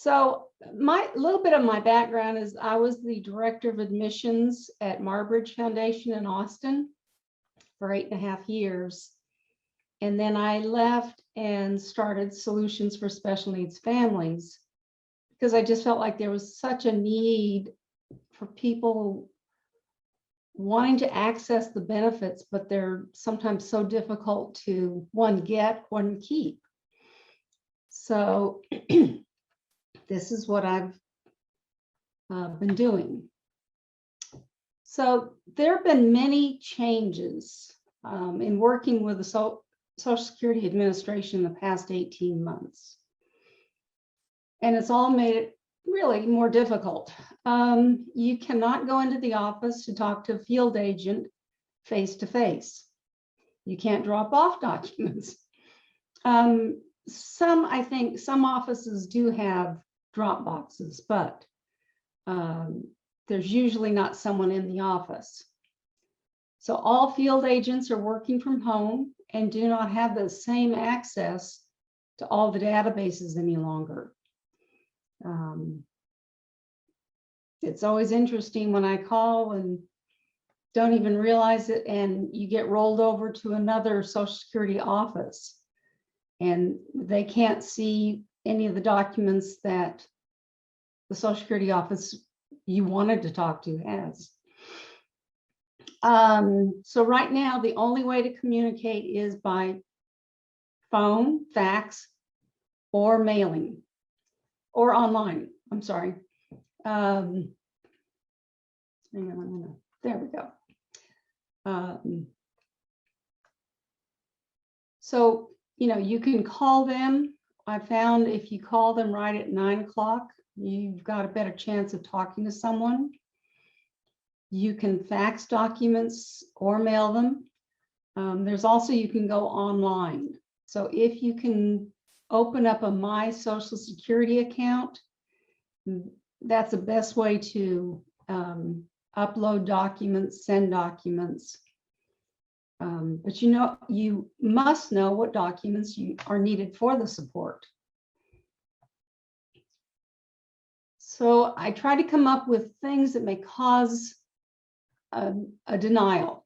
So my little bit of my background is I was the director of admissions at Marbridge Foundation in Austin for 8.5 years. And then I left and started Solutions for Special Needs Families because I just felt like there was such a need for people wanting to access the benefits, but they're sometimes so difficult to one get, one keep. So this is what I've been doing. So there have been many changes in working with the Social Security Administration in the past 18 months. And it's all made it really more difficult. You cannot go into the office to talk to a field agent face-to-face. You can't drop off documents. I think some offices do have drop boxes, but there's usually not someone in the office. So all field agents are working from home and do not have the same access to all the databases any longer. It's always interesting when I call and don't even realize it, and you get rolled over to another Social Security office and they can't see any of the documents that the Social Security office you wanted to talk to has. So right now, the only way to communicate is by phone, fax, or mailing, or online. I'm sorry. Hang on a minute. There we go. So, you can call them. I found if you call them right at 9 o'clock, you've got a better chance of talking to someone. You can fax documents or mail them. There's also, you can go online. So if you can open up a My Social Security account, that's the best way to upload documents, send documents. But you must know what documents are needed for the support. So I try to come up with things that may cause a denial.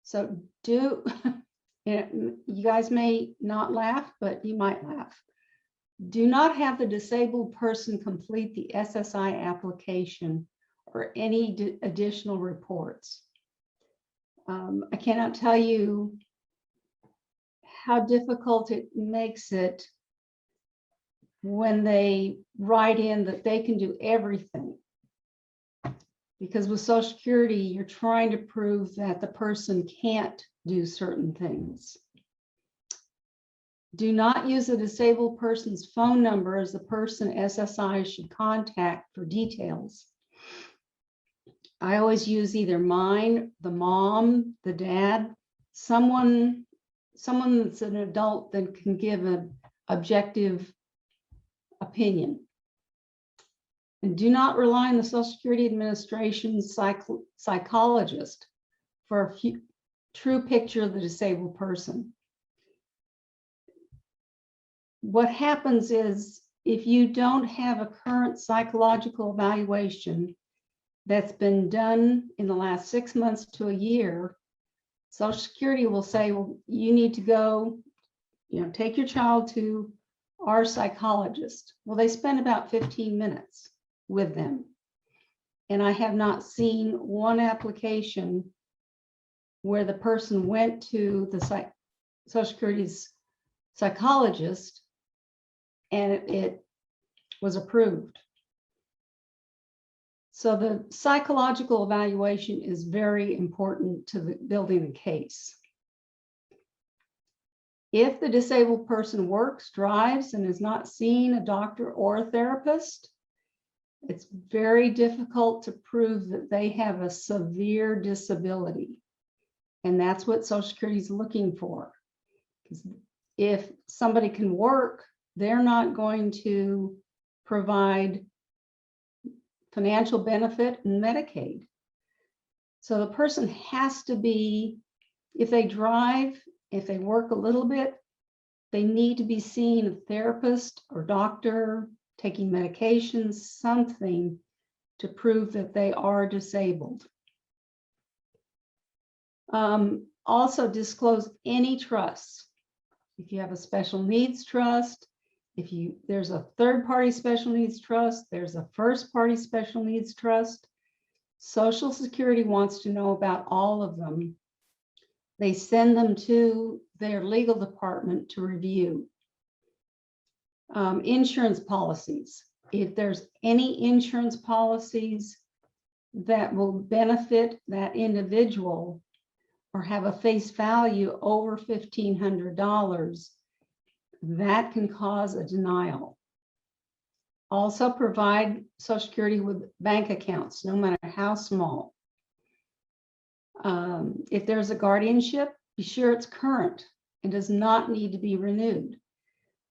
So you guys may not laugh, but you might laugh. Do not have the disabled person complete the SSI application or any additional reports. I cannot tell you how difficult it makes it when they write in that they can do everything. Because with Social Security, you're trying to prove that the person can't do certain things. Do not use a disabled person's phone number as the person SSI should contact for details. I always use either mine, the mom, the dad, someone that's an adult that can give an objective opinion. And do not rely on the Social Security Administration's psychologist for a true picture of the disabled person. What happens is if you don't have a current psychological evaluation that's been done in the last 6 months to a year, Social Security will say, well, you need to go, take your child to our psychologist. Well, they spend about 15 minutes with them. And I have not seen one application where the person went to the Social Security's psychologist and it was approved. So the psychological evaluation is very important to building the case. If the disabled person works, drives, and has not seen a doctor or a therapist, it's very difficult to prove that they have a severe disability. And that's what Social Security is looking for. Because if somebody can work, they're not going to provide financial benefit and Medicaid. So the person has to be, if they drive, if they work a little bit, they need to be seeing a therapist or doctor taking medications, something to prove that they are disabled. Also disclose any trusts. If you have a special needs trust, there's a third-party special needs trust, there's a first-party special needs trust. Social Security wants to know about all of them. They send them to their legal department to review. Insurance policies. If there's any insurance policies that will benefit that individual or have a face value over $1,500, that can cause a denial. Also provide Social Security with bank accounts, no matter how small. If there's a guardianship, be sure it's current and does not need to be renewed.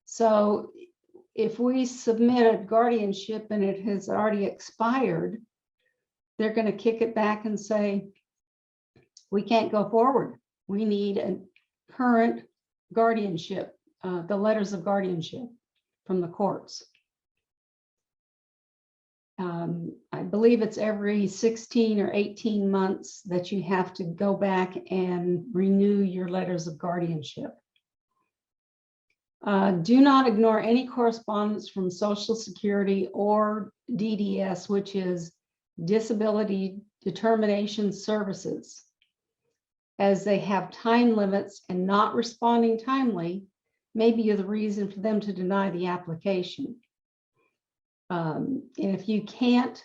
So if we submit a guardianship and it has already expired, they're going to kick it back and say, we can't go forward. We need a current guardianship, the letters of guardianship from the courts. I believe it's every 16 or 18 months that you have to go back and renew your letters of guardianship. Do not ignore any correspondence from Social Security or DDS, which is Disability Determination Services, as they have time limits, and not responding timely may be the reason for them to deny the application. And if you can't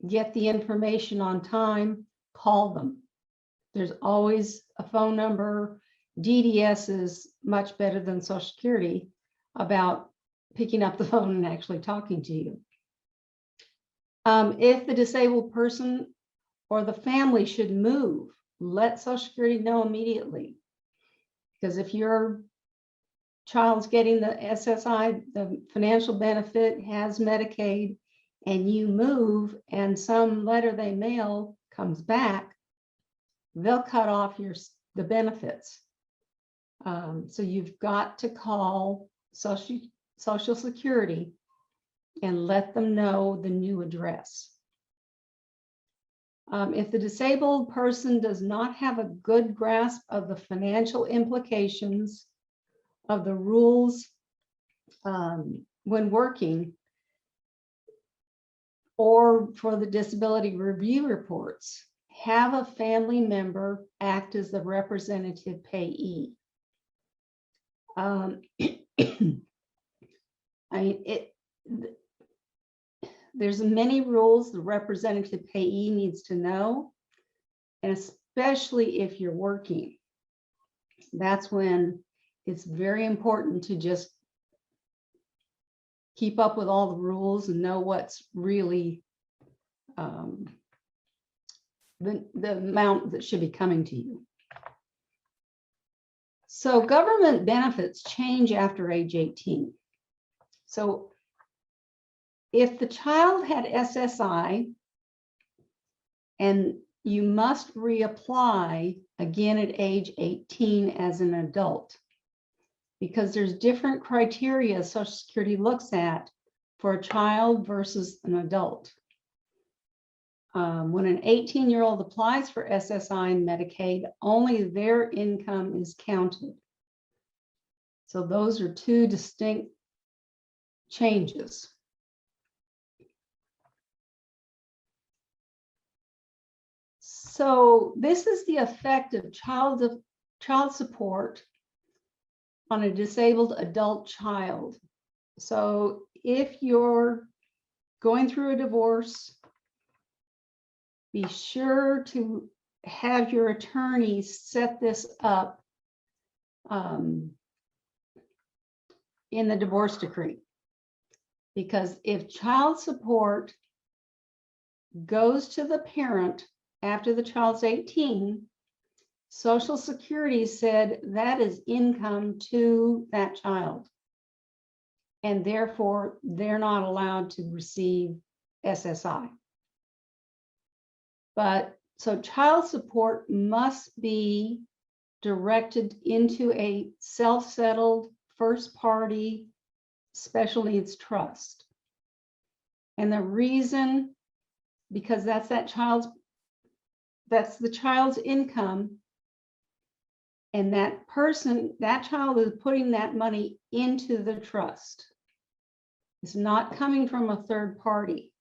get the information on time, call them. There's always a phone number. DDS is much better than Social Security about picking up the phone and actually talking to you. If the disabled person or the family should move, let Social Security know immediately. Because if your child's getting the SSI, the financial benefit, has Medicaid, and you move and some letter they mail comes back, they'll cut off the benefits. So you've got to call Social Security and let them know the new address. If the disabled person does not have a good grasp of the financial implications of the rules when working, or for the disability review reports, have a family member act as the representative payee. There's many rules the representative payee needs to know, and especially if you're working. That's when it's very important to just keep up with all the rules and know what's really the amount that should be coming to you. So government benefits change after age 18. So if the child had SSI, and you must reapply again at age 18 as an adult, because there's different criteria Social Security looks at for a child versus an adult. When an 18-year-old applies for SSI and Medicaid, only their income is counted. So those are two distinct changes. So this is the effect of child support on a disabled adult child. So if you're going through a divorce, be sure to have your attorney set this up in the divorce decree. Because if child support goes to the parent after the child's 18, Social Security said that is income to that child. And therefore, they're not allowed to receive SSI. But so child support must be directed into a self-settled first-party special needs trust. And the reason, because that's the child's income, and that child is putting that money into the trust. It's not coming from a third party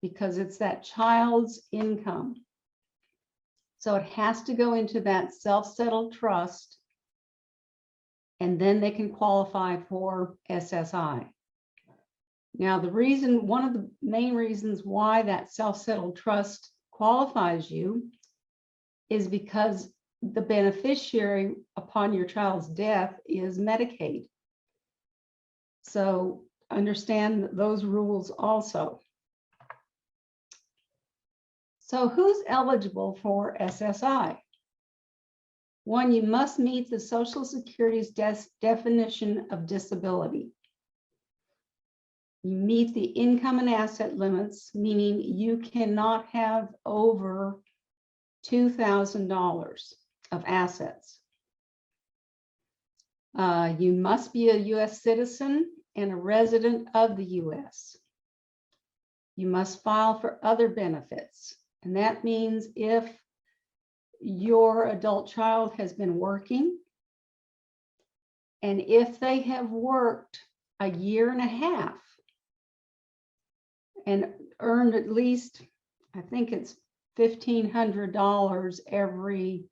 because it's that child's income. So it has to go into that self-settled trust, and then they can qualify for SSI. Now, one of the main reasons why that self-settled trust qualifies you is because the beneficiary upon your child's death is Medicaid. So understand those rules also. So who's eligible for SSI? One, you must meet the Social Security's definition of disability. You meet the income and asset limits, meaning you cannot have over $2,000 of assets. You must be a U.S. citizen and a resident of the U.S. You must file for other benefits. And that means if your adult child has been working, and if they have worked a year and a half and earned at least, I think it's $1,500 every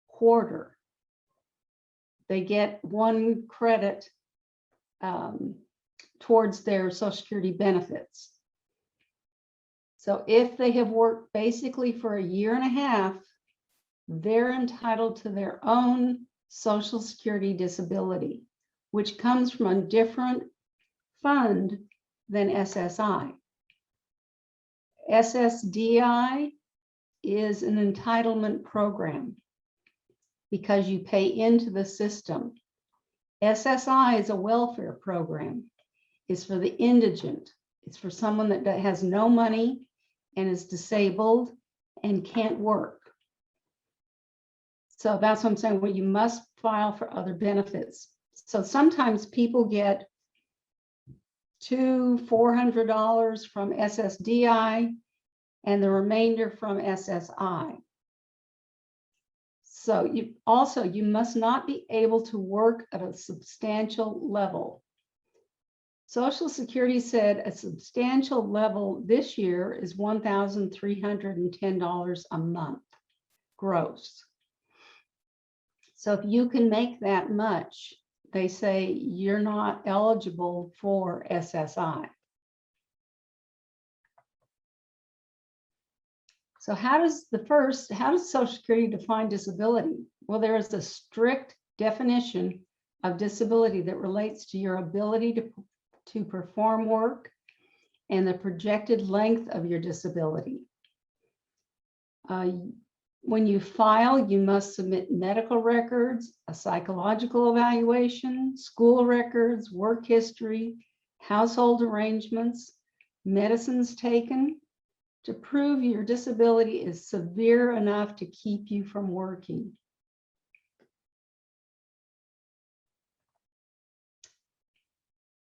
quarter, they get one credit towards their Social Security benefits. So if they have worked basically for a year and a half, they're entitled to their own Social Security disability, which comes from a different fund than SSI. SSDI is an entitlement program because you pay into the system. SSI is a welfare program. It's for the indigent. It's for someone that has no money and is disabled and can't work. So that's what I'm saying. Well, you must file for other benefits. So sometimes people get $400 from SSDI and the remainder from SSI. So you must not be able to work at a substantial level. Social Security said a substantial level this year is $1,310 a month gross. So if you can make that much, they say you're not eligible for SSI. So how does Social Security define disability? Well, there is a strict definition of disability that relates to your ability to perform work and the projected length of your disability. When you file, you must submit medical records, a psychological evaluation, school records, work history, household arrangements, medicines taken to prove your disability is severe enough to keep you from working.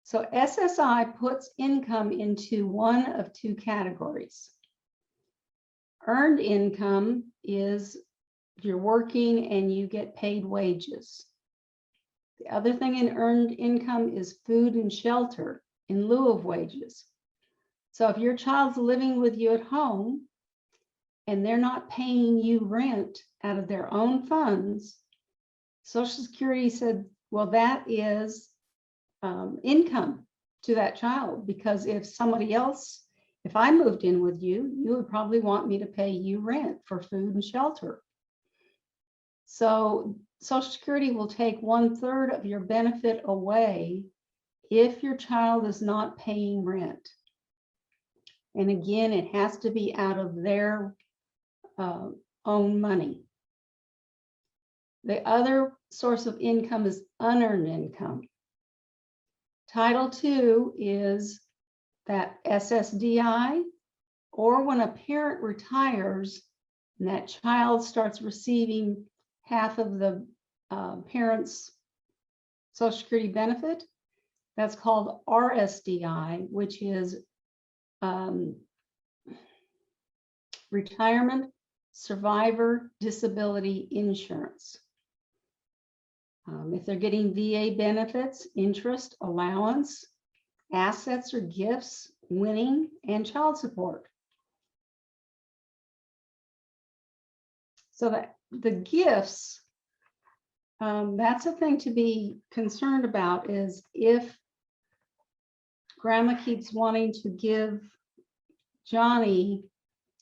So SSI puts income into one of two categories. Earned income is you're working and you get paid wages. The other thing in earned income is food and shelter in lieu of wages. So if your child's living with you at home and they're not paying you rent out of their own funds, Social Security said, well, that is income to that child, because if I moved in with you, you would probably want me to pay you rent for food and shelter. So Social Security will take 1/3 of your benefit away if your child is not paying rent. And again, it has to be out of their own money. The other source of income is unearned income. Title II is that SSDI, or when a parent retires and that child starts receiving half of the parent's Social Security benefit, that's called RSDI, which is retirement, survivor, disability insurance. If they're getting VA benefits, interest, allowance, assets or gifts, winning, and child support. So that the gifts, that's a thing to be concerned about, is if grandma keeps wanting to give Johnny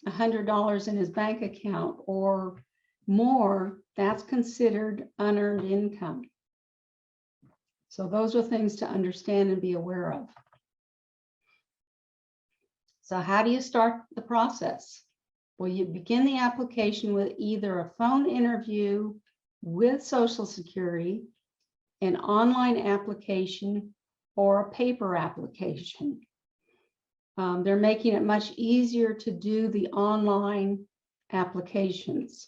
$100 in his bank account or more, that's considered unearned income. So those are things to understand and be aware of. So how do you start the process? Well, you begin the application with either a phone interview with Social Security, an online application, or a paper application. They're making it much easier to do the online applications.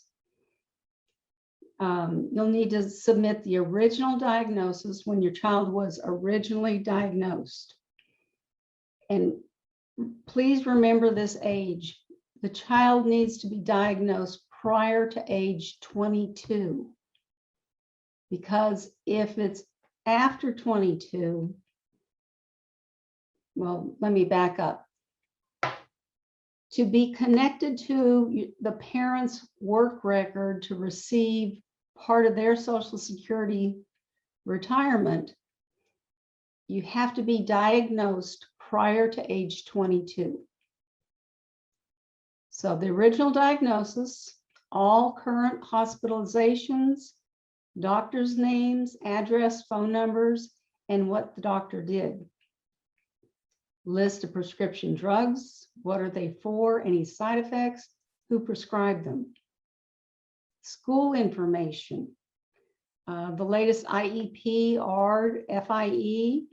You'll need to submit the original diagnosis when your child was originally diagnosed. And please remember this age. The child needs to be diagnosed prior to age 22. Because if it's after 22, well, let me back up. To be connected to the parent's work record to receive part of their Social Security retirement, you have to be diagnosed prior to age 22. So the original diagnosis, all current hospitalizations, doctor's names, address, phone numbers, and what the doctor did. List of prescription drugs, what are they for, any side effects, who prescribed them. School information, the latest IEP or FIE.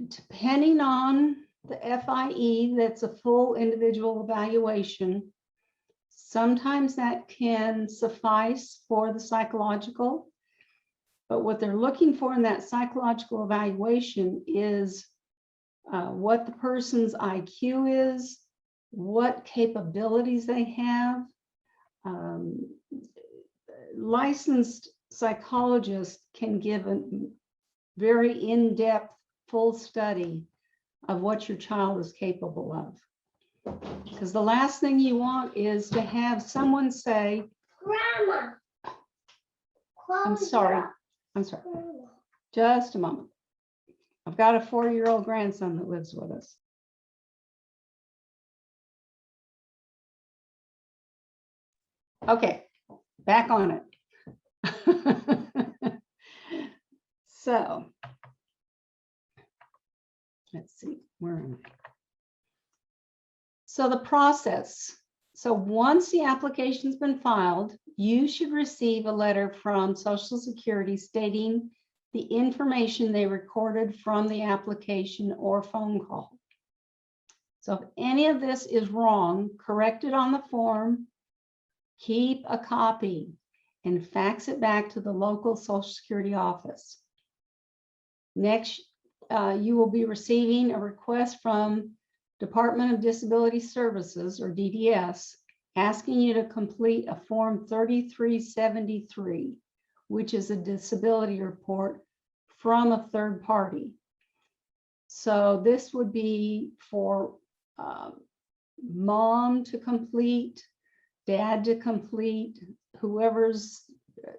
Depending on the FIE, that's a full individual evaluation. Sometimes that can suffice for the psychological, but what they're looking for in that psychological evaluation is what the person's IQ is, what capabilities they have. Licensed psychologists can give a very in-depth, full study of what your child is capable of. Because the last thing you want is to have someone say, "Grandma, I'm sorry. Just a moment. I've got a 4-year-old grandson that lives with us." Okay, back on it. So, let's see, where am I? So the process. So once the application's been filed, you should receive a letter from Social Security stating the information they recorded from the application or phone call. So if any of this is wrong, correct it on the form, keep a copy, and fax it back to the local Social Security office. Next, you will be receiving a request from Department of Disability Services, or DDS, asking you to complete a Form 3373, which is a disability report from a third party. So this would be for mom to complete, dad to complete, whoever's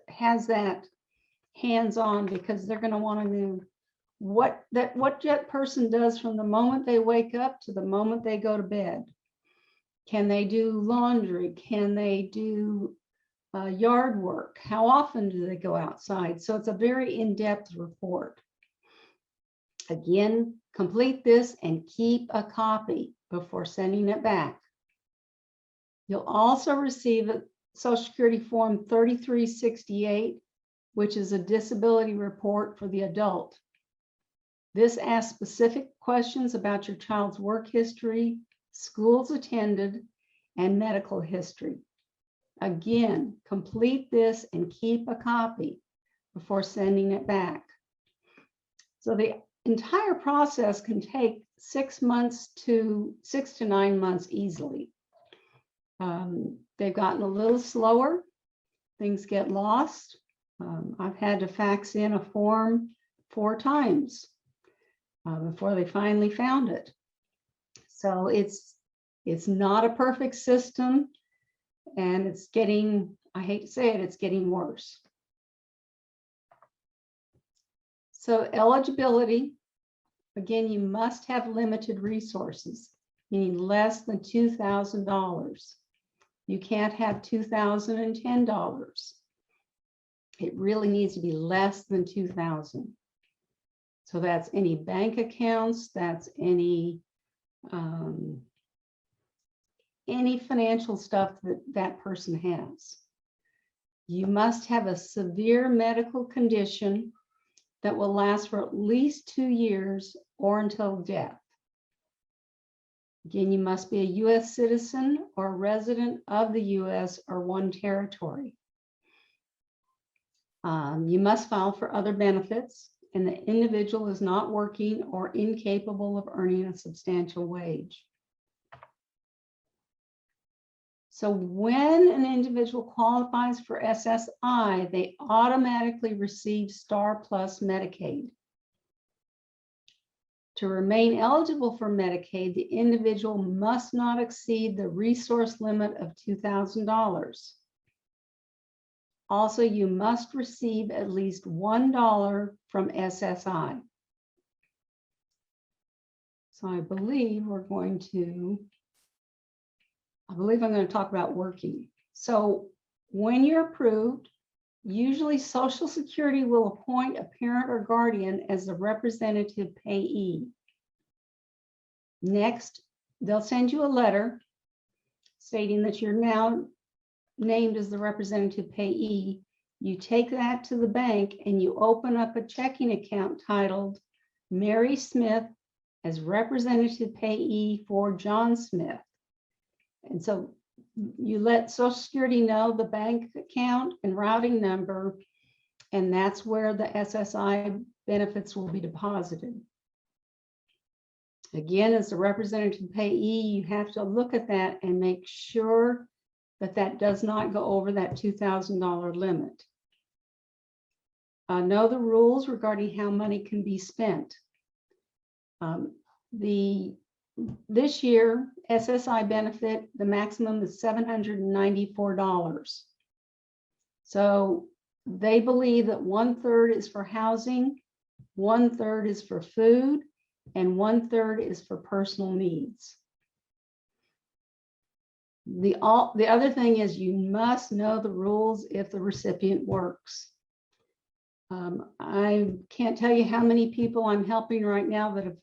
has that hands-on, because they're going to want to know what that person does from the moment they wake up to the moment they go to bed. Can they do laundry? Can they do yard work? How often do they go outside? So it's a very in-depth report. Again, complete this and keep a copy before sending it back. You'll also receive a Social Security Form 3368, which is a disability report for the adult. This asks specific questions about your child's work history, schools attended, and medical history. Again, complete this and keep a copy before sending it back. So the entire process can take 6 to 9 months easily. They've gotten a little slower. Things get lost. I've had to fax in a form 4 times before they finally found it. So it's not a perfect system, and it's getting, I hate to say it, it's getting worse. So eligibility, again, you must have limited resources, meaning less than $2,000. You can't have $2,010. It really needs to be less than $2,000. So that's any bank accounts, that's any financial stuff that person has. You must have a severe medical condition that will last for at least 2 years or until death. Again, you must be a U.S. citizen or a resident of the U.S. or one territory. You must file for other benefits, and the individual is not working or incapable of earning a substantial wage. So when an individual qualifies for SSI, they automatically receive Star Plus Medicaid. To remain eligible for Medicaid, the individual must not exceed the resource limit of $2,000. Also, you must receive at least $1 from SSI. So I believe I'm going to talk about working. So when you're approved, usually Social Security will appoint a parent or guardian as the representative payee. Next, they'll send you a letter stating that you're now named as the representative payee. You take that to the bank and you open up a checking account titled Mary Smith as representative payee for John Smith. And so you let Social Security know the bank account and routing number, and that's where the SSI benefits will be deposited. Again, as a representative payee, you have to look at that and make sure that that does not go over that $2,000 limit. Know the rules regarding how money can be spent. This year, SSI benefit, the maximum is $794. So they believe that 1/3 is for housing, 1/3 is for food, and 1/3 is for personal needs. The other thing is you must know the rules if the recipient works. I can't tell you how many people I'm helping right now that have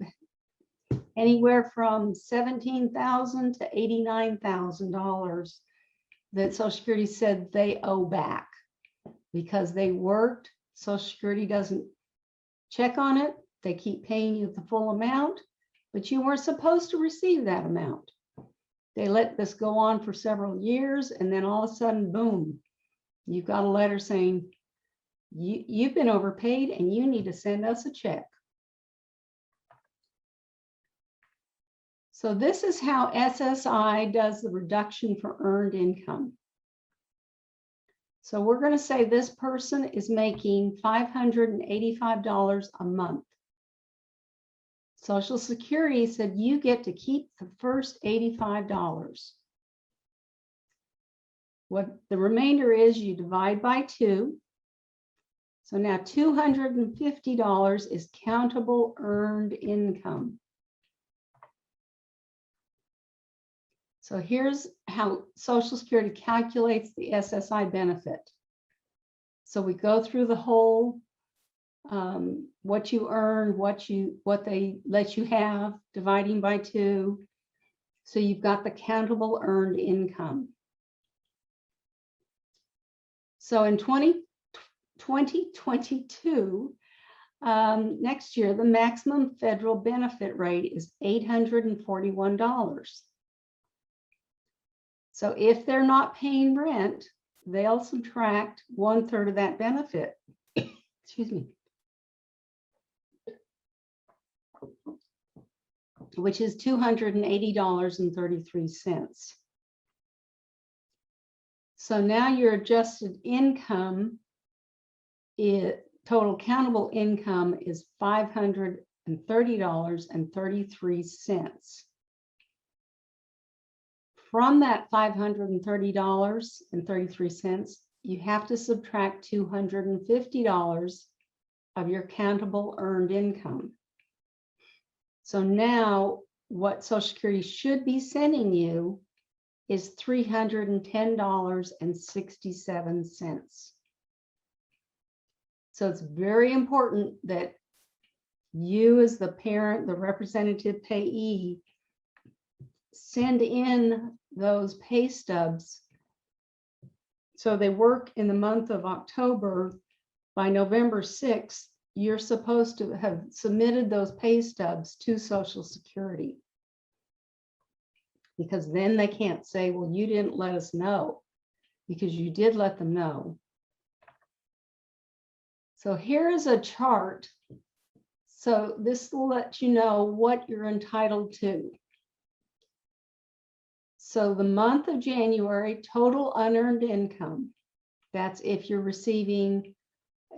anywhere from $17,000 to $89,000 that Social Security said they owe back because they worked. Social Security doesn't check on it. They keep paying you the full amount, but you weren't supposed to receive that amount. They let this go on for several years, and then all of a sudden, boom, you've got a letter saying you've been overpaid and you need to send us a check. So this is how SSI does the reduction for earned income. So we're going to say this person is making $585 a month. Social Security said you get to keep the first $85. What the remainder is, you divide by 2. So now $250 is countable earned income. So here's how Social Security calculates the SSI benefit. So we go through the whole what you earn, what they let you have, dividing by 2. So you've got the countable earned income. So in 2022, next year, the maximum federal benefit rate is $841. So if they're not paying rent, they'll subtract 1/3 of that benefit. Excuse me. which is $280.33. So now your adjusted income, total countable income is $530.33. From that $530.33, you have to subtract $250 of your countable earned income. So now what Social Security should be sending you is $310.67. So it's very important that you, as the parent, the representative payee, send in those pay stubs. So they work in the month of October. By November 6th, you're supposed to have submitted those pay stubs to Social Security, because then they can't say, well, you didn't let us know, because you did let them know. So here is a chart. So this will let you know what you're entitled to. So the month of January, total unearned income, that's if you're receiving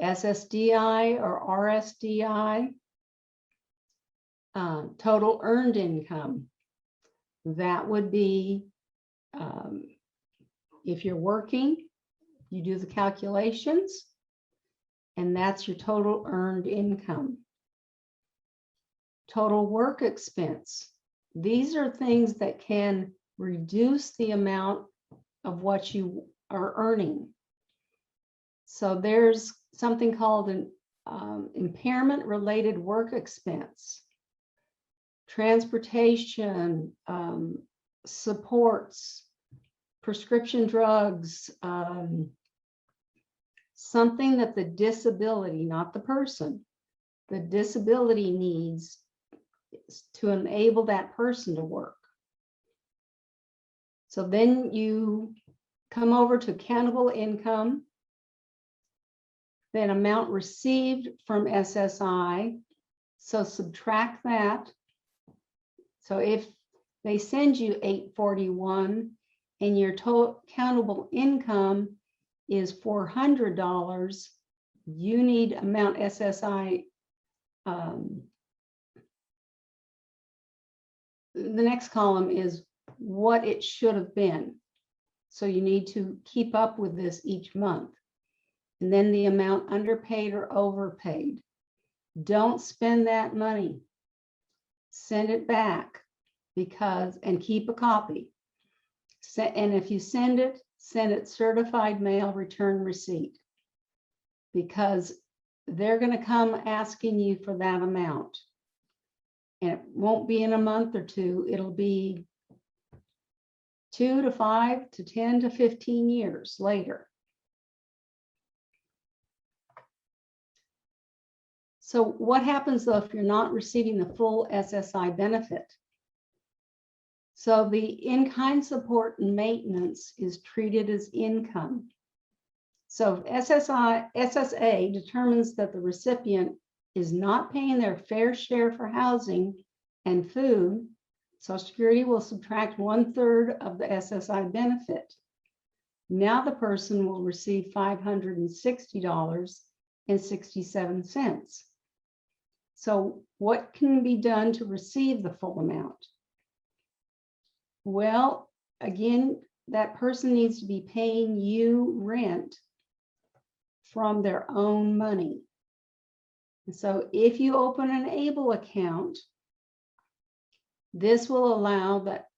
SSDI or RSDI. Total earned income, that would be, if you're working, you do the calculations, and that's your total earned income. Total work expense. These are things that can reduce the amount of what you are earning. So there's something called an impairment related work expense, transportation, supports, prescription drugs, something that the disability, not the person, the disability needs to enable that person to work. So then you come over to countable income, then amount received from SSI. So subtract that. So if they send you $841 and your total countable income is $400, you need amount SSI. The next column is what it should have been. So you need to keep up with this each month. And then the amount underpaid or overpaid. Don't spend that money. Send it back, because, and keep a copy. And if you send it certified mail return receipt, because they're going to come asking you for that amount. And it won't be in a month or two. It'll be 2 to 5 to 10 to 15 years later. So what happens though if you're not receiving the full SSI benefit? So the in-kind support and maintenance is treated as income. So if SSA determines that the recipient is not paying their fair share for housing and food, Social Security will subtract 1/3 of the SSI benefit. Now the person will receive $560.67. So what can be done to receive the full amount? Well, again, that person needs to be paying you rent from their own money. And so if you open an ABLE account, this will allow that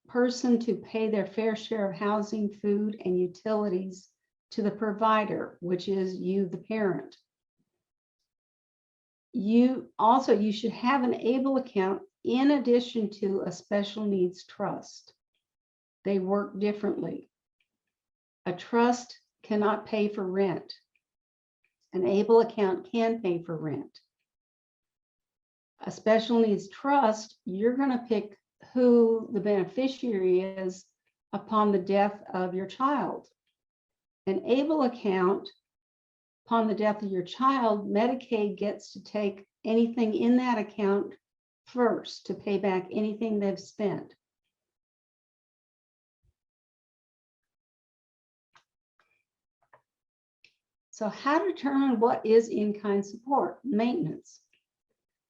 person to pay their fair share of housing, food, and utilities to the provider, which is you, the parent. You should have an ABLE account in addition to a special needs trust. They work differently. A trust cannot pay for rent. An ABLE account can pay for rent. A special needs trust, you're going to pick who the beneficiary is upon the death of your child. An ABLE account, upon the death of your child, Medicaid gets to take anything in that account first to pay back anything they've spent. So how to determine what is in-kind support, maintenance?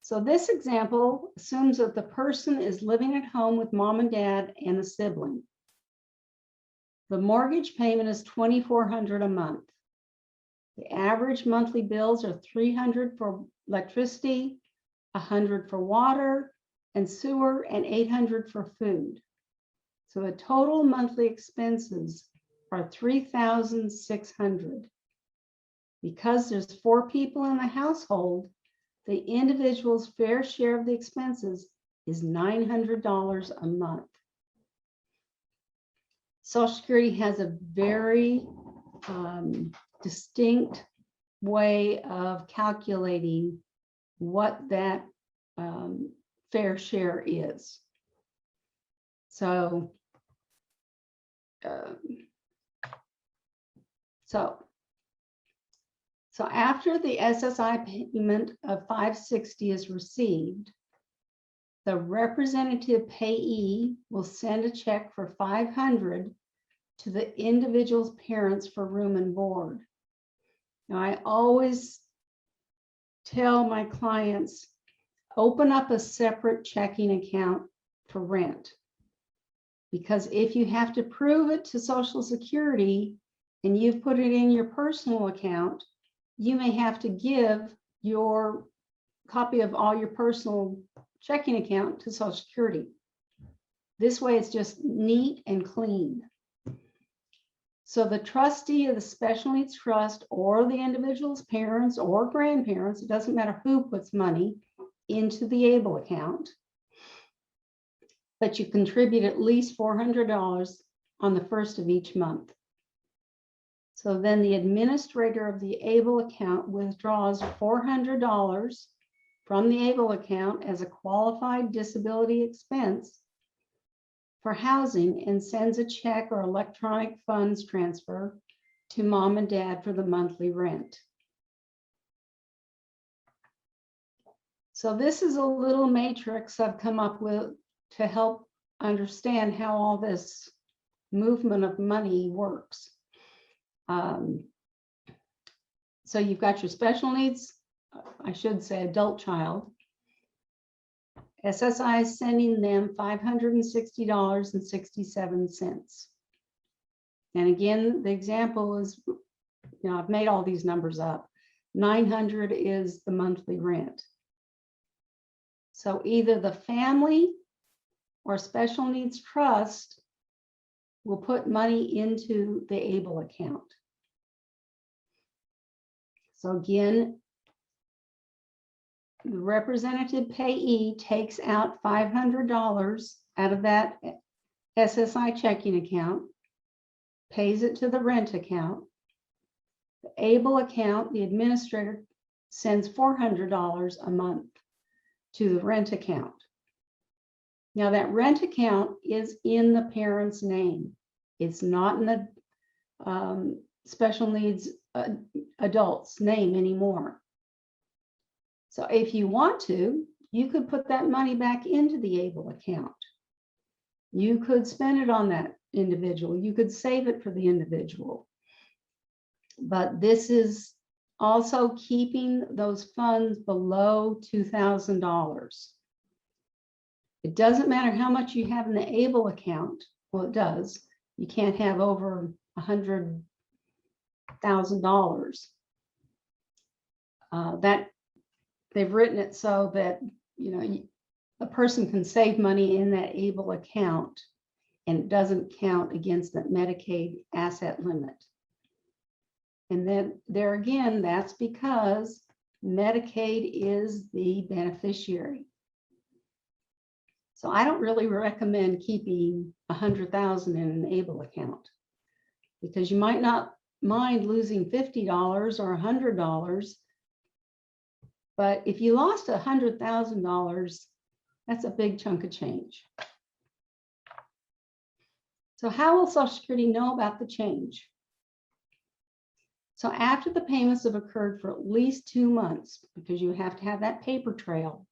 So this example assumes that the person is living at home with mom and dad and a sibling. The mortgage payment is $2,400 a month. The average monthly bills are $300 for electricity, $100 for water and sewer, and $800 for food. So the total monthly expenses are $3,600. Because there's 4 people in the household, the individual's fair share of the expenses is $900 a month. Social Security has a very distinct way of calculating what that fair share is. So after the SSI payment of $560 is received, the representative payee will send a check for $500 to the individual's parents for room and board. Now, I always tell my clients, open up a separate checking account for rent. Because if you have to prove it to Social Security and you've put it in your personal account, you may have to give your copy of all your personal checking account to Social Security. This way it's just neat and clean. So the trustee of the special needs trust or the individual's parents or grandparents, it doesn't matter who puts money into the ABLE account, but you contribute at least $400 on the first of each month. So then the administrator of the ABLE account withdraws $400 from the ABLE account as a qualified disability expense for housing and sends a check or electronic funds transfer to mom and dad for the monthly rent. So this is a little matrix I've come up with to help understand how all this movement of money works. So you've got your special needs, I should say adult child. SSI is sending them $560.67. And again, the example is, I've made all these numbers up. 900 is the monthly rent. So either the family or special needs trust will put money into the ABLE account. So again, the representative payee takes out $500 out of that SSI checking account, pays it to the rent account. The ABLE account, the administrator sends $400 a month to the rent account. Now that rent account is in the parent's name. It's not in the special needs adult's name anymore. So if you want to, you could put that money back into the ABLE account. You could spend it on that individual. You could save it for the individual. But this is also keeping those funds below $2,000. It doesn't matter how much you have in the ABLE account. Well, it does. You can't have over $100,000. That they've written it so that a person can save money in that ABLE account, and it doesn't count against that Medicaid asset limit. And then there again, that's because Medicaid is the beneficiary. So I don't really recommend keeping $100,000 in an ABLE account, because you might not mind losing $50 or $100, but if you lost $100,000, that's a big chunk of change. So how will Social Security know about the change? So after the payments have occurred for at least 2 months, because you have to have that paper trail,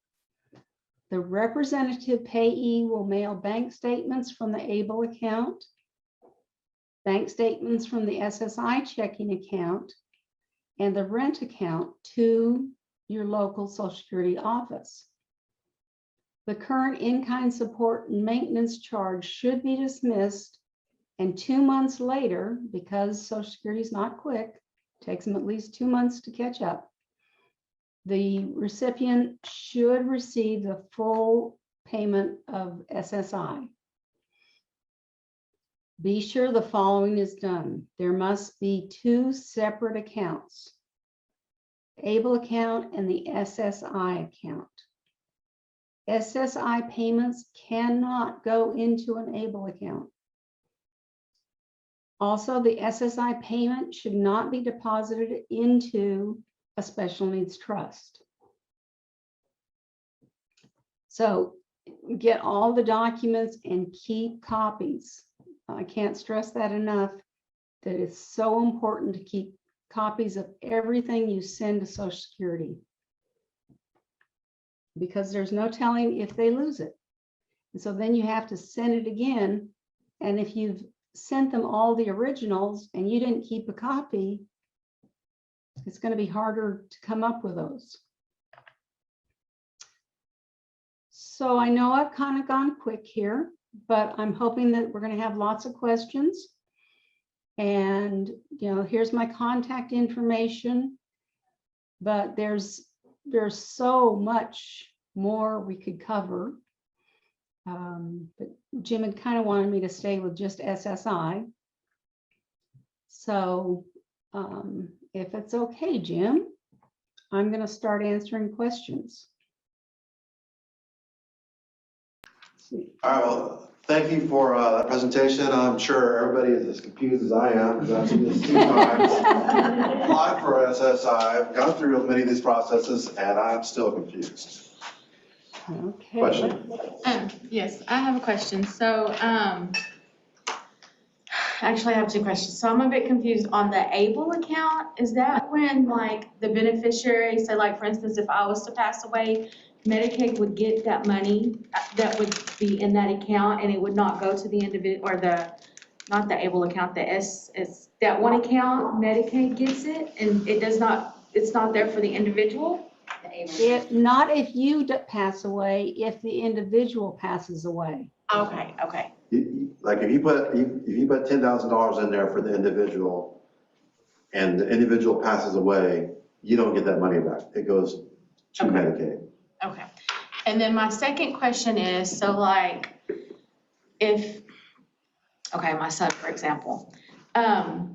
The representative payee will mail bank statements from the ABLE account, bank statements from the SSI checking account, and the rent account to your local Social Security office. The current in-kind support and maintenance charge should be dismissed, and 2 months later, because Social Security is not quick, takes them at least 2 months to catch up, the recipient should receive the full payment of SSI. Be sure the following is done. There must be 2 separate accounts, ABLE account and the SSI account. SSI payments cannot go into an ABLE account. Also, the SSI payment should not be deposited into a special needs trust. So get all the documents and keep copies. I can't stress that enough, that it's so important to keep copies of everything you send to Social Security, because there's no telling if they lose it. And so then you have to send it again. And if you've sent them all the originals and you didn't keep a copy, it's going to be harder to come up with those. So I know I've kind of gone quick here, but I'm hoping that we're going to have lots of questions. And, you know, here's my contact information, but there's so much more we could cover. But Jim had kind of wanted me to stay with just SSI. So if it's okay, Jim, I'm going to start answering questions. All right, well, thank you for that presentation. I'm sure everybody is as confused as I am, because I've seen this 2 times. Applied for SSI, I've gone through many of these processes, and I'm still confused. Okay. Question? Yes, I have a question. So, actually, I have 2 questions. So I'm a bit confused on the ABLE account. Is that when, like, the beneficiary, so like, for instance, if I was to pass away, Medicaid would get that money that would be in that account, and it would not go to the individual, or not the ABLE account, that one account, Medicaid gets it, and it's not there for the individual? Not if you pass away, if the individual passes away. Okay. Like if you put $10,000 in there for the individual, and the individual passes away, you don't get that money back. It goes to Medicaid. Okay. And then my second question is, so like, my son, for example, I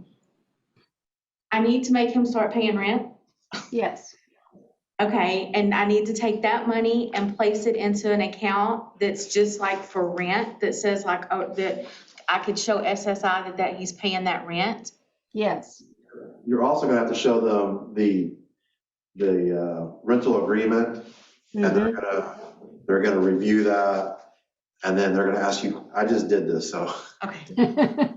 need to make him start paying rent. Yes. Okay, and I need to take that money and place it into an account that's just like for rent, that says like, that I could show SSI that he's paying that rent? Yes. You're also going to have to show them the rental agreement, and they're gonna review that, and then they're gonna ask you. I just did this, so. Okay.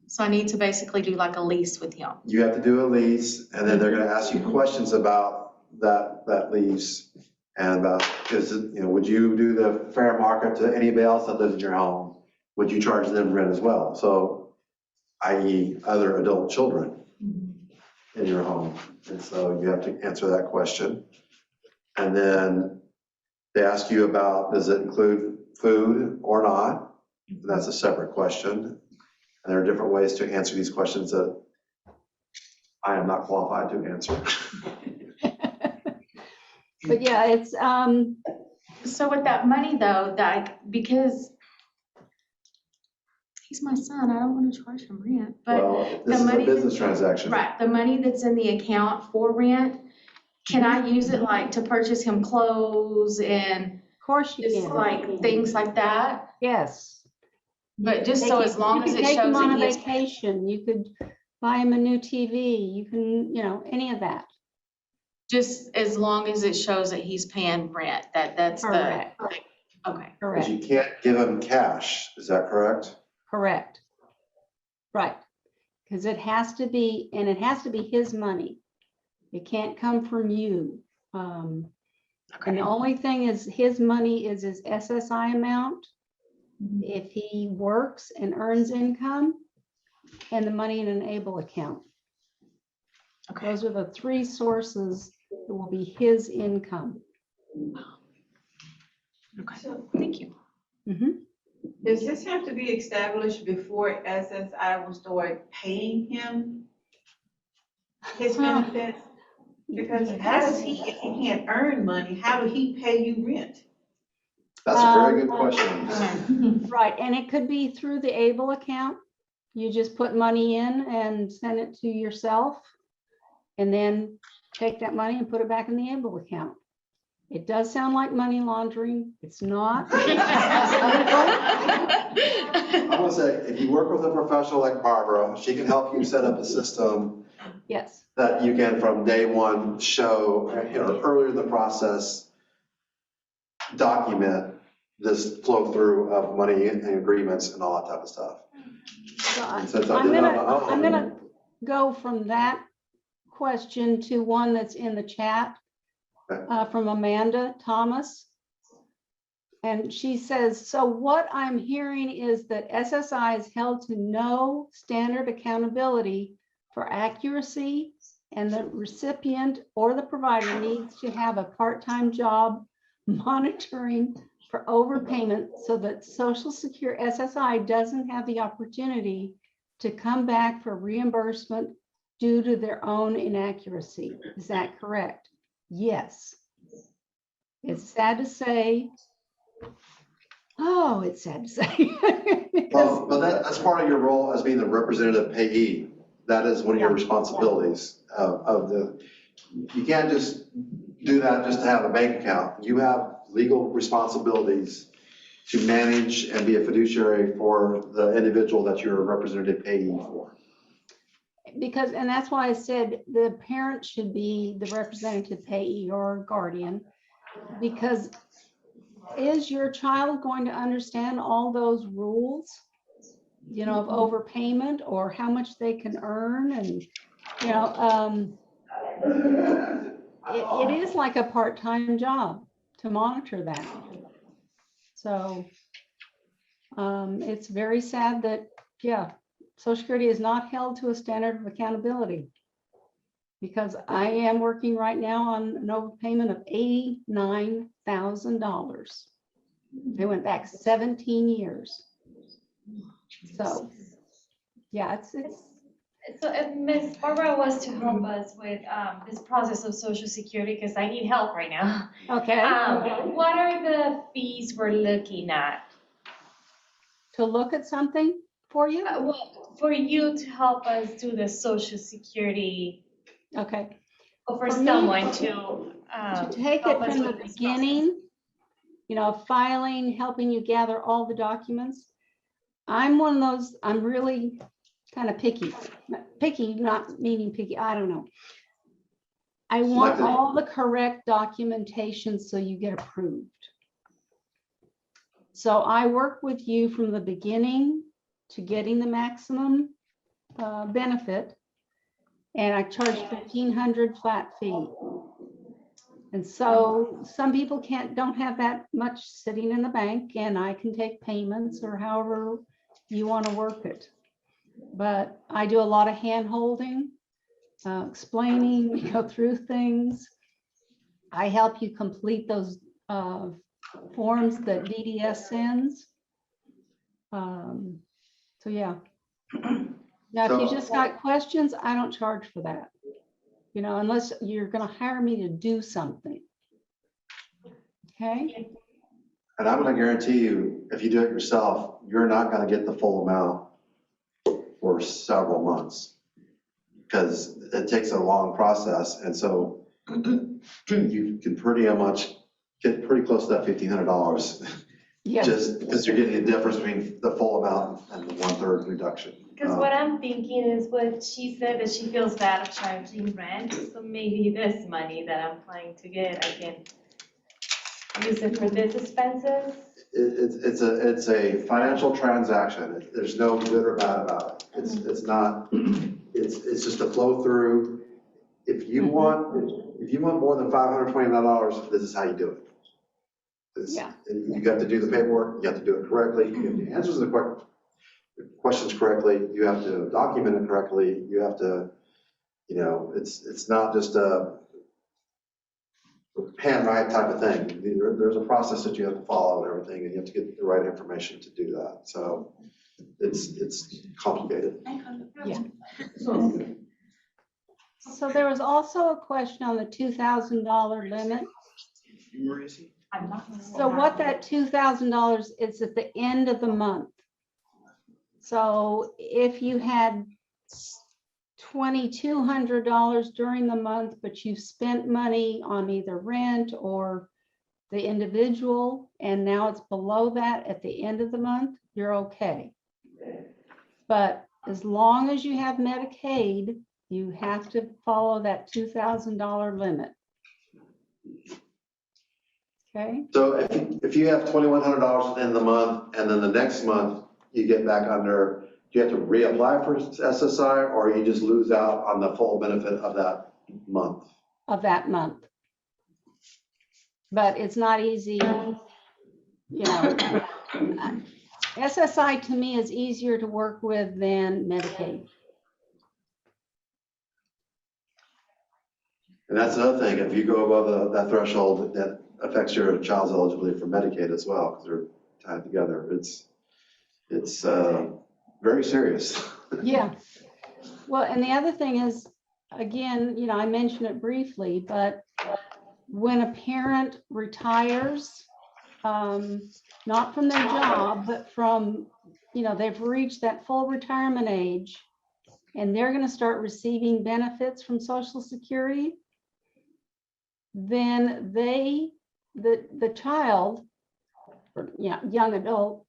So I need to basically do like a lease with him. You have to do a lease, and then they're gonna ask you questions about that lease, and about, would you do the fair markup to anybody else that lives in your home? Would you charge them rent as well? So, i.e. other adult children in your home. And so you have to answer that question. And then they ask you about, does it include food or not? And that's a separate question. And there are different ways to answer these questions that I am not qualified to answer. But yeah, it's So with that money though, because he's my son, I don't want to charge him rent. But well, this is a business transaction. Right, the money that's in the account for rent, can I use it like to purchase him clothes and of course you just can. like things like that? Yes. But just so as long as it take shows him on that a vacation, you could buy him a new TV, you can, any of that. just as long as it shows that he's paying rent, that's Correct. the, okay. But Correct. you can't give them cash, is that correct? Correct. Right. Because it has to be, and it has to be his money. It can't come from you. And the only thing is his money is his SSI amount. If he works and earns income, and the money in an ABLE account. Okay. Those are the three sources that will be his income. Okay, So thank you. Mhm. does this have to be established before SSI will start paying him his Well, benefits? Because how does he, if he can't earn money, how do he pay you rent? That's a very good question. Right, and it could be through the ABLE account. You just put money in and send it to yourself, and then take that money and put it back in the ABLE account. It does sound like money laundering. It's not. I want to say, if you work with a professional like Barbara, she can help you set up a system Yes, that you can from day one show, earlier in the process, document this flow through of money and agreements and all that type of stuff. so And since I I'm did gonna, not- I'm gonna go from that question to one that's in the chat Okay. from Amanda Thomas. And she says, so what I'm hearing is that SSI is held to no standard accountability for accuracy, and the recipient or the provider needs to have a part-time job monitoring for overpayment so that Social Security SSI doesn't have the opportunity to come back for reimbursement due to their own inaccuracy. Is that correct? Yes. It's sad to say. Oh, it's sad to say. Well, but that's part of your role as being the representative payee. That is one of your Yeah. responsibilities you can't just do that just to have a bank account. You have legal responsibilities to manage and be a fiduciary for the individual that you're a representative payee for. Because, and that's why I said the parent should be the representative payee or guardian, because is your child going to understand all those rules, of overpayment or how much they can earn? And, it is like a part-time job to monitor that. So it's very sad that, Social Security is not held to a standard of accountability, because I am working right now on an overpayment of $89,000. They went back 17 years. So, it's So if Ms. Barbara was to help us with this process of Social Security, because I need help right now. okay. What are the fees we're looking at? To look at something for you? Well, for you to help us do the Social Security, Okay. or for For me, someone to take help it us from the with this beginning, filing, helping you gather all the documents. I'm one of those, I'm really kind of picky. Picky, not meaning picky, I don't know. I want Selective. all the correct documentation so you get approved. So I work with you from the beginning to getting the maximum benefit, and I charge $1,500 flat fee. And so some people don't have that much sitting in the bank, and I can take payments or however you want to work it. But I do a lot of hand holding, explaining, we go through things. I help you complete those forms that DDS sends. So yeah. Now, if you just got questions, I don't charge for that. Unless you're going to hire me to do something. Okay. And I'm going to guarantee you, if you do it yourself, you're not going to get the full amount for several months, because it takes a long process. And so you can pretty much get pretty close to that $1,500 Yes. just because you're getting a difference between the full amount and the 1/3 reduction. Because what I'm thinking is what she said, that she feels bad of charging rent. So maybe this money that I'm planning to get, I can use it for this expenses. It's a financial transaction. There's no good or bad about it. It's not, it's just a flow through. If you want if you want more than $529, this is how you do it. Yeah. You got to do the paperwork, you have to do it correctly, you have to answer the questions correctly, you have to document it correctly, you have to, it's not just a handwrite type of thing. There's a process that you have to follow and everything, and you have to get the right information to do that. So it's complicated. Yeah. So there was also a question on the $2,000 limit. So what that $2,000 is at the end of the month. So if you had $2,200 during the month, but you spent money on either rent or the individual, and now it's below that at the end of the month, you're okay. But as long as you have Medicaid, you have to follow that $2,000 limit. Okay. So if you have $2,100 at the end of the month, and then the next month you get back under, do you have to reapply for SSI, or you just lose out on the full benefit of that month? Of that month. But it's not easy, SSI to me is easier to work with than Medicaid. And that's another thing, if you go above that threshold, that affects your child's eligibility for Medicaid as well, because they're tied together. It's very serious. Yeah. Well, and the other thing is, again, I mentioned it briefly, but when a parent retires, not from their job, but from, they've reached that full retirement age, and they're going to start receiving benefits from Social Security, then the child, or young adult,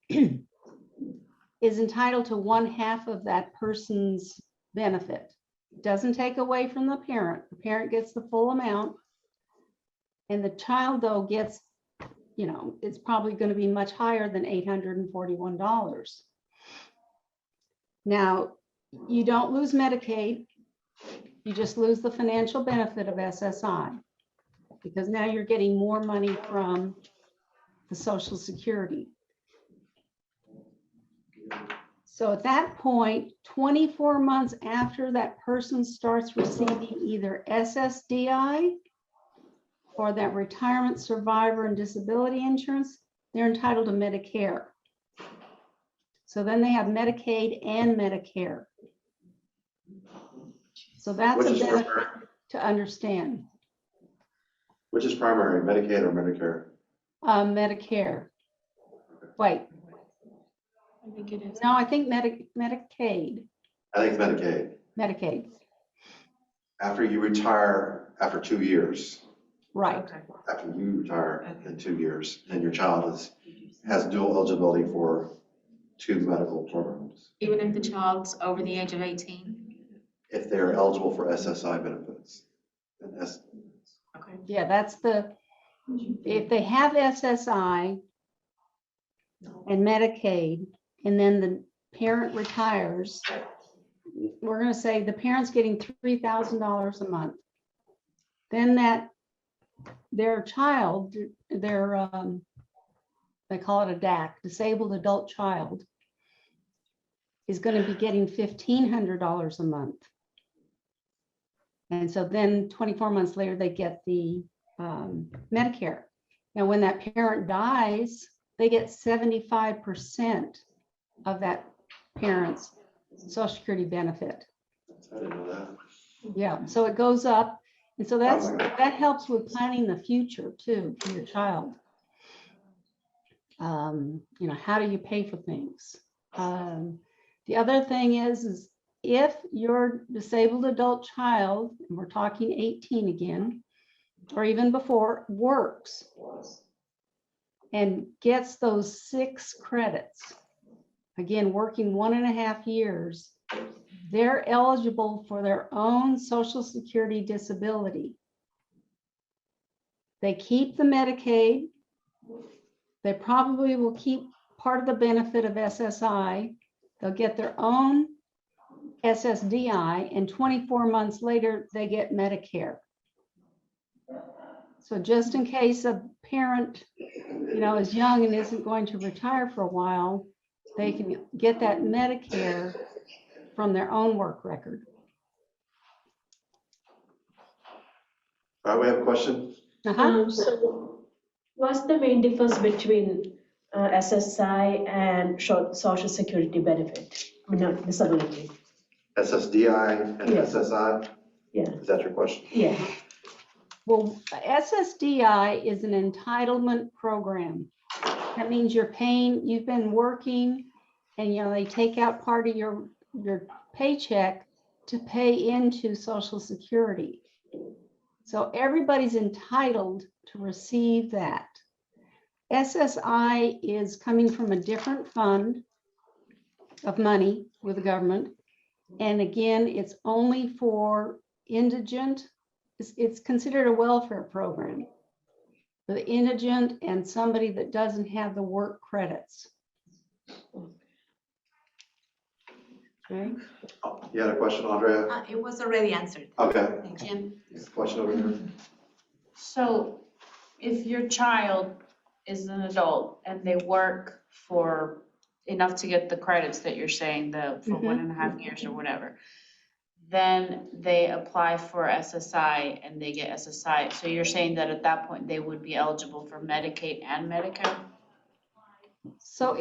is entitled to 1/2 of that person's benefit. It doesn't take away from the parent. The parent gets the full amount. And the child, though, gets, it's probably going to be much higher than $841. Now, you don't lose Medicaid. You just lose the financial benefit of SSI, because now you're getting more money from the Social Security. So at that point, 24 months after that person starts receiving either SSDI or that retirement survivor and disability insurance, they're entitled to Medicare. So then they have Medicaid and Medicare. So that's a benefit to understand. Which is primary, Medicaid or Medicare? Medicare. Wait. I think it is. No, I think Medicaid. I think it's Medicaid. Medicaid. After you retire, after 2 years. Right. Okay. After you retire in 2 years, and your child has dual eligibility for 2 medical programs. Even if the child's over the age of 18? If they're eligible for SSI benefits. Okay. Yeah, that's if they have SSI and Medicaid, and then the parent retires, we're going to say the parent's getting $3,000 a month. Then their child, they call it a DAC, disabled adult child, is going to be getting $1,500 a month. And so then 24 months later, they get the Medicare. Now, when that parent dies, they get 75% of that parent's Social Security benefit. I didn't know that. Yeah, so it goes up. And so that helps with planning the future too for your child. How do you pay for things? The other thing is if your disabled adult child, and we're talking 18 again, or even before, works and gets those 6 credits, again, working 1.5 years, they're eligible for their own Social Security disability. They keep the Medicaid. They probably will keep part of the benefit of SSI. They'll get their own SSDI, and 24 months later, they get Medicare. So just in case a parent, is young and isn't going to retire for a while, they can get that Medicare from their own work record. All right, we have a question? So what's the main difference between SSI and Social Security benefit? Disability. SSDI and Yeah. SSI? Yeah. Is that your question? Yeah. Well, SSDI is an entitlement program. That means you've been working, and they take out part of your paycheck to pay into Social Security. So everybody's entitled to receive that. SSI is coming from a different fund of money with the government. And again, it's only for indigent. It's considered a welfare program for the indigent and somebody that doesn't have the work credits. Okay. Oh, you had a question, Andrea? It was already answered. Okay. Jim? Question over here. So if your child is an adult and they work for enough to get the credits that you're saying, for 1.5 years or whatever, then they apply for SSI and they get SSI. So you're saying that at that point they would be eligible for Medicaid and Medicare? So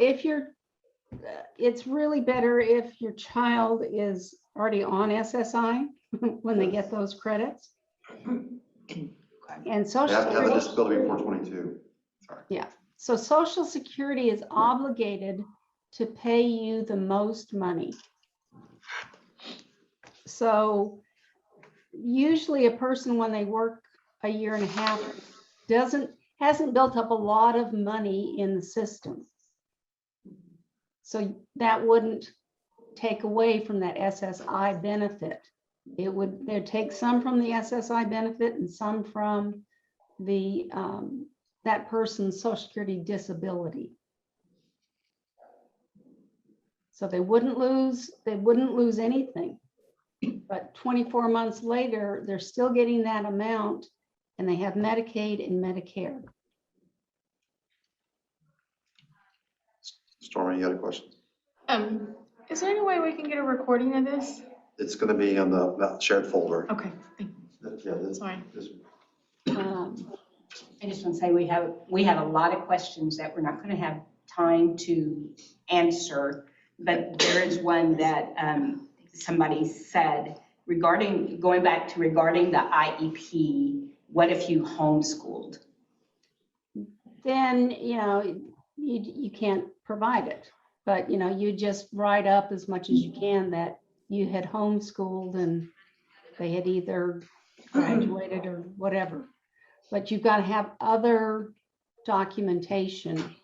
it's really better if your child is already on SSI when they get those credits. And They Social have to have a Security, disability before 22. so Social Security is obligated to pay you the most money. So usually a person, when they work a year and a half, hasn't built up a lot of money in the system. So that wouldn't take away from that SSI benefit. They'd take some from the SSI benefit and some from the that person's Social Security disability. So they wouldn't lose anything. But 24 months later, they're still getting that amount, and they have Medicaid and Medicare. Stormy, you had a question? Is there any way we can get a recording of this? It's going to be on the shared folder. Okay, thank you. Yeah, this- Sorry. this- I just want to say we have a lot of questions that we're not going to have time to answer, but there is one that somebody said regarding the IEP. What if you homeschooled? Then you can't provide it, but you just write up as much as you can that you had homeschooled and they had either graduated or whatever. But you've got to have other documentation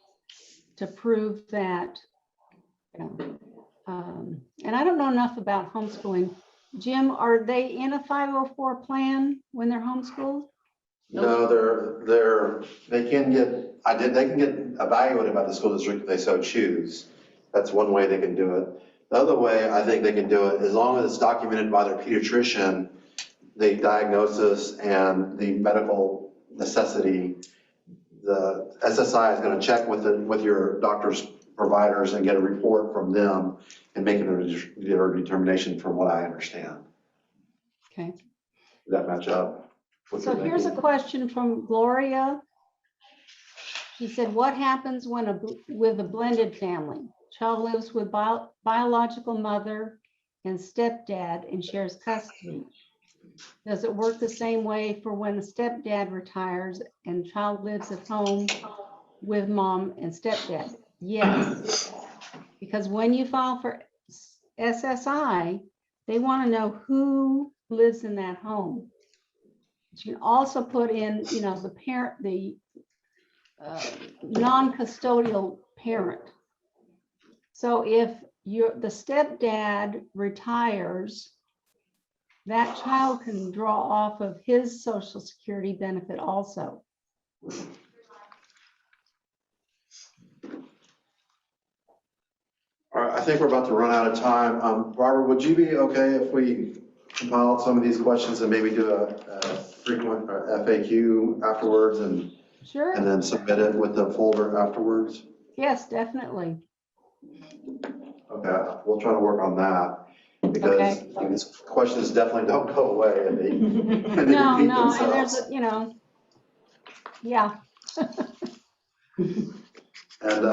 to prove that. And I don't know enough about homeschooling. Jim, are they in a 504 plan when they're homeschooled? No, they can get evaluated by the school district if they so choose. That's one way they can do it. The other way I think they can do it, as long as it's documented by their pediatrician, the diagnosis and the medical necessity, the SSI is going to check with your doctor's providers and get a report from them and make their determination from what I understand. Okay. Does that match up? So here's a question from Gloria. She said, what happens with a blended family? Child lives with biological mother and stepdad and shares custody. Does it work the same way for when the stepdad retires and child lives at home with mom and stepdad? Yes, because when you file for SSI, they want to know who lives in that home. You can also put in, the parent, the non-custodial parent. So if the stepdad retires, that child can draw off of his Social Security benefit also. All right, I think we're about to run out of time. Barbara, would you be okay if we compiled some of these questions and maybe do a frequent FAQ afterwards and Sure, then submit it with the folder afterwards? yes, definitely. Okay, we'll try to work on that because these questions definitely don't go away and they No, repeat no, and themselves. there's, yeah, And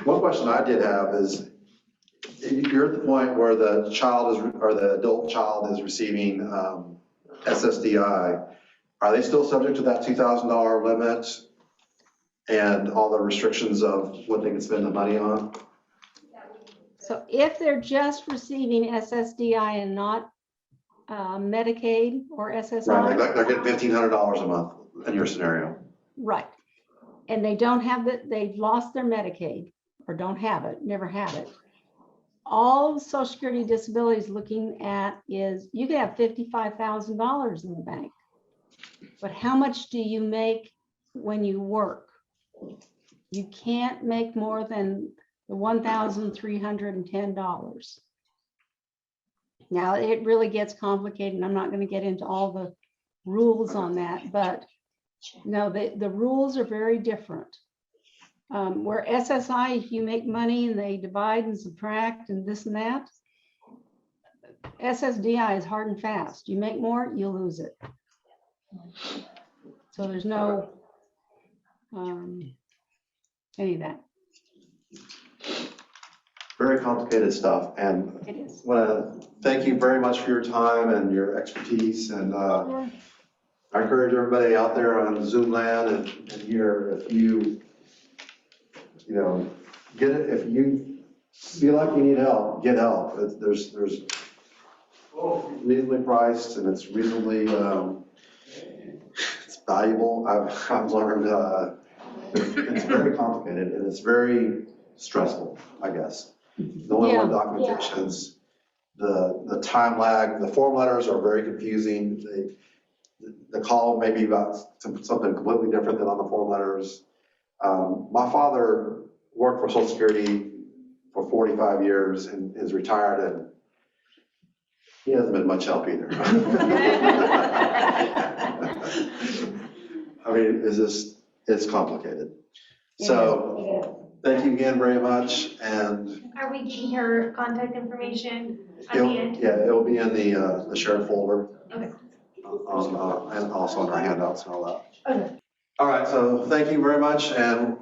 one question I did have is, you're at the point where the child is, or the adult child is receiving SSDI. Are they still subject to that $2,000 limit and all the restrictions of what they can spend the money on? so if they're just receiving SSDI and not Medicaid or Right, SSI, they're getting $1,500 a month in your scenario. right, and they don't have they've lost their Medicaid or don't have it, never had it. All the Social Security disability is looking at is you could have $55,000 in the bank, but how much do you make when you work? You can't make more than the $1,310. Now, it really gets complicated, and I'm not going to get into all the rules on that, but no, the rules are very different. Where SSI, if you make money and they divide and subtract and this and that, SSDI is hard and fast. You make more, you lose it. So there's no any of that. Very complicated stuff, and It is. I want to thank you very much for your time and your expertise, and Sure. I encourage everybody out there on Zoom land and here, if you get it, if you feel like you need help, get help. There's reasonably priced and it's reasonably, it's valuable. I've learned, it's very complicated and it's very stressful, I guess. Knowing what documentations, the time lag, the form letters are very confusing. The call may be about something completely different than on the form letters. My father worked for Social Security for 45 years and is retired, and he hasn't been much help either. I mean, it's complicated. So thank you again very much. And Are we getting her contact information at the end? it will be in the shared folder. Okay. And also in our handouts and all that. Okay. All right, so thank you very much, and